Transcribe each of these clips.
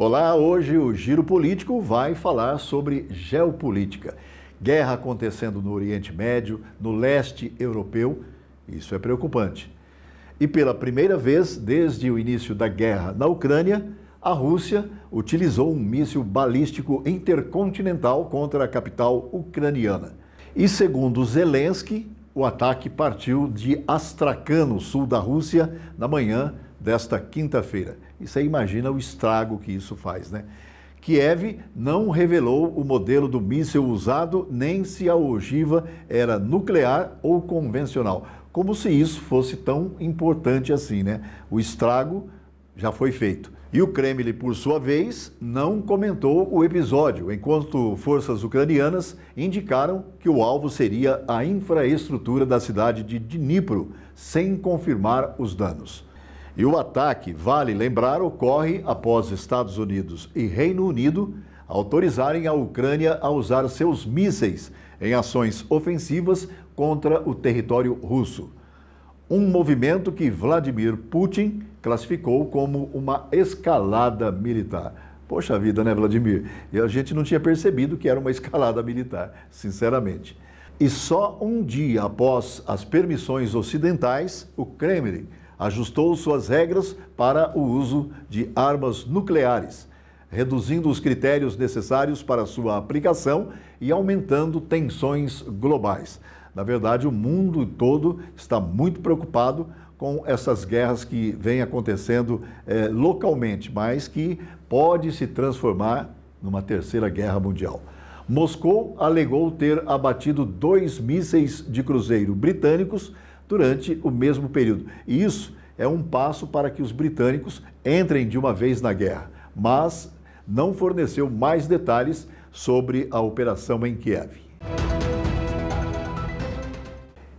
Olá, hoje o Giro Político vai falar sobre geopolítica. Guerra acontecendo no Oriente Médio, no leste europeu, isso é preocupante. E pela primeira vez desde o início da guerra na Ucrânia, a Rússia utilizou um míssil balístico intercontinental contra a capital ucraniana. E segundo Zelensky, o ataque partiu de Astrakhan, no sul da Rússia, na manhã desta quinta-feira. E você imagina o estrago que isso faz, né? Kiev não revelou o modelo do míssil usado, nem se a ogiva era nuclear ou convencional. Como se isso fosse tão importante assim, né? O estrago já foi feito. E o Kremlin, por sua vez, não comentou o episódio, enquanto forças ucranianas indicaram que o alvo seria a infraestrutura da cidade de Dnipro, sem confirmar os danos. E o ataque, vale lembrar, ocorre após Estados Unidos e Reino Unido autorizarem a Ucrânia a usar seus mísseis em ações ofensivas contra o território russo. Um movimento que Vladimir Putin classificou como uma escalada militar. Poxa vida, né, Vladimir? E a gente não tinha percebido que era uma escalada militar, sinceramente. E só um dia após as permissões ocidentais, o Kremlin ajustou suas regras para o uso de armas nucleares, reduzindo os critérios necessários para sua aplicação e aumentando tensões globais. Na verdade, o mundo todo está muito preocupado com essas guerras que vêm acontecendo localmente, mas que pode se transformar numa terceira guerra mundial. Moscou alegou ter abatido 2 mísseis de cruzeiro britânicos durante o mesmo período. E isso é um passo para que os britânicos entrem de uma vez na guerra, mas não forneceu mais detalhes sobre a operação em Kiev.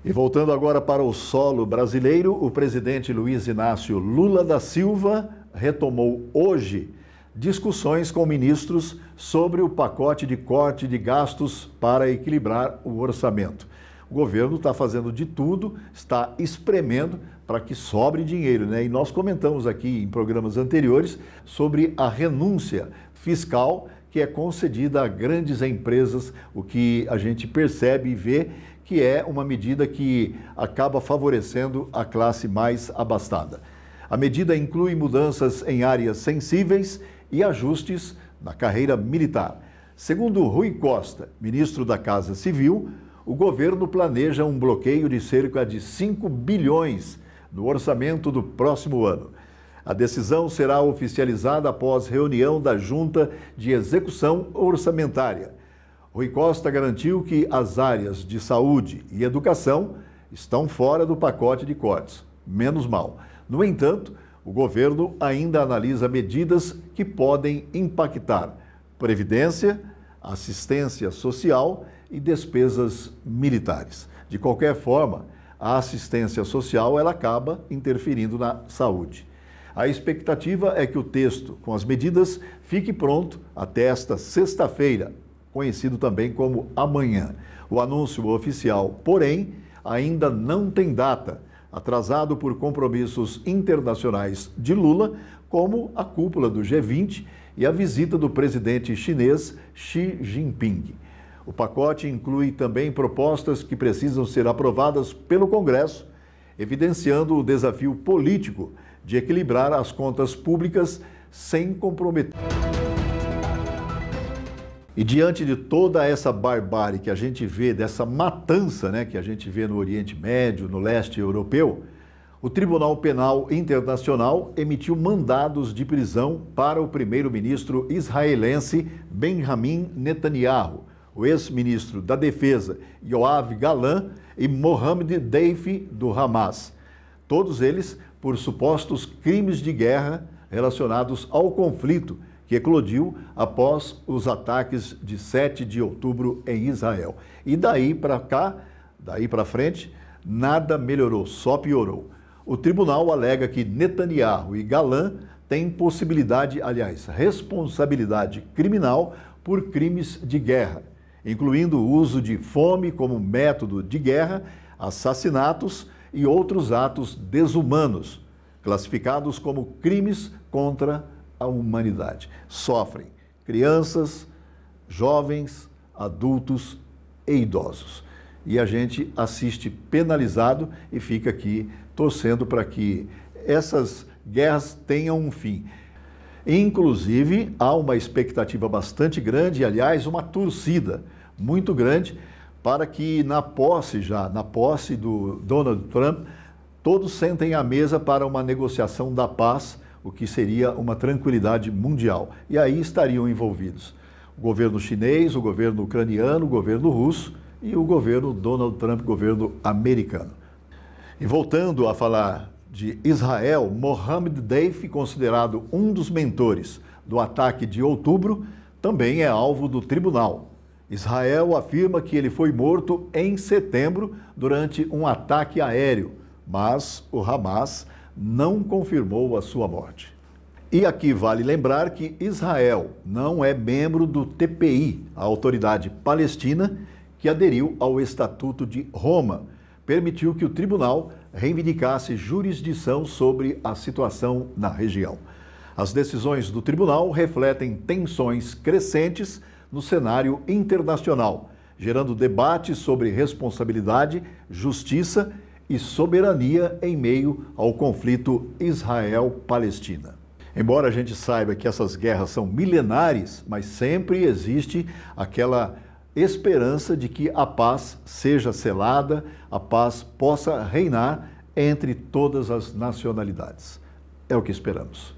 E voltando agora para o solo brasileiro, o presidente Luiz Inácio Lula da Silva retomou hoje discussões com ministros sobre o pacote de corte de gastos para equilibrar o orçamento. O governo está fazendo de tudo, está espremendo para que sobre dinheiro, né? E nós comentamos aqui em programas anteriores sobre a renúncia fiscal que é concedida a grandes empresas, o que a gente percebe e vê que é uma medida que acaba favorecendo a classe mais abastada. A medida inclui mudanças em áreas sensíveis e ajustes na carreira militar. Segundo Rui Costa, ministro da Casa Civil, o governo planeja um bloqueio de cerca de 5 bilhões no orçamento do próximo ano. A decisão será oficializada após reunião da Junta de Execução Orçamentária. Rui Costa garantiu que as áreas de saúde e educação estão fora do pacote de cortes. Menos mal. No entanto, o governo ainda analisa medidas que podem impactar previdência, assistência social e despesas militares. De qualquer forma, a assistência social ela acaba interferindo na saúde. A expectativa é que o texto com as medidas fique pronto até esta sexta-feira, conhecido também como amanhã. O anúncio oficial, porém, ainda não tem data, atrasado por compromissos internacionais de Lula, como a cúpula do G20 e a visita do presidente chinês Xi Jinping. O pacote inclui também propostas que precisam ser aprovadas pelo Congresso, evidenciando o desafio político de equilibrar as contas públicas sem comprometer. E diante de toda essa barbárie que a gente vê, dessa matança, né, que a gente vê no Oriente Médio, no leste europeu, o Tribunal Penal Internacional emitiu mandados de prisão para o primeiro-ministro israelense Benjamin Netanyahu, o ex-ministro da Defesa Yoav Gallant e Mohamed Deif do Hamas. Todos eles por supostos crimes de guerra relacionados ao conflito que eclodiu após os ataques de 7 de outubro em Israel. E daí para cá, daí para frente, nada melhorou, só piorou. O tribunal alega que Netanyahu e Gallant têm possibilidade, aliás, responsabilidade criminal por crimes de guerra, incluindo o uso de fome como método de guerra, assassinatos e outros atos desumanos, classificados como crimes contra a humanidade. Sofrem crianças, jovens, adultos e idosos. E a gente assiste penalizado e fica aqui torcendo para que essas guerras tenham um fim. Inclusive, há uma expectativa bastante grande, aliás, uma torcida muito grande, para que na posse do Donald Trump, todos sentem à mesa para uma negociação da paz, o que seria uma tranquilidade mundial. E aí estariam envolvidos o governo chinês, o governo ucraniano, o governo russo e o governo Donald Trump, governo americano. E voltando a falar de Israel, Mohammed Deif, considerado um dos mentores do ataque de outubro, também é alvo do tribunal. Israel afirma que ele foi morto em setembro durante um ataque aéreo, mas o Hamas não confirmou a sua morte. E aqui vale lembrar que Israel não é membro do TPI, a Autoridade Palestina, que aderiu ao Estatuto de Roma, permitiu que o tribunal reivindicasse jurisdição sobre a situação na região. As decisões do tribunal refletem tensões crescentes no cenário internacional, gerando debates sobre responsabilidade, justiça e soberania em meio ao conflito Israel-Palestina. Embora a gente saiba que essas guerras são milenares, mas sempre existe aquela esperança de que a paz seja selada, a paz possa reinar entre todas as nacionalidades. É o que esperamos.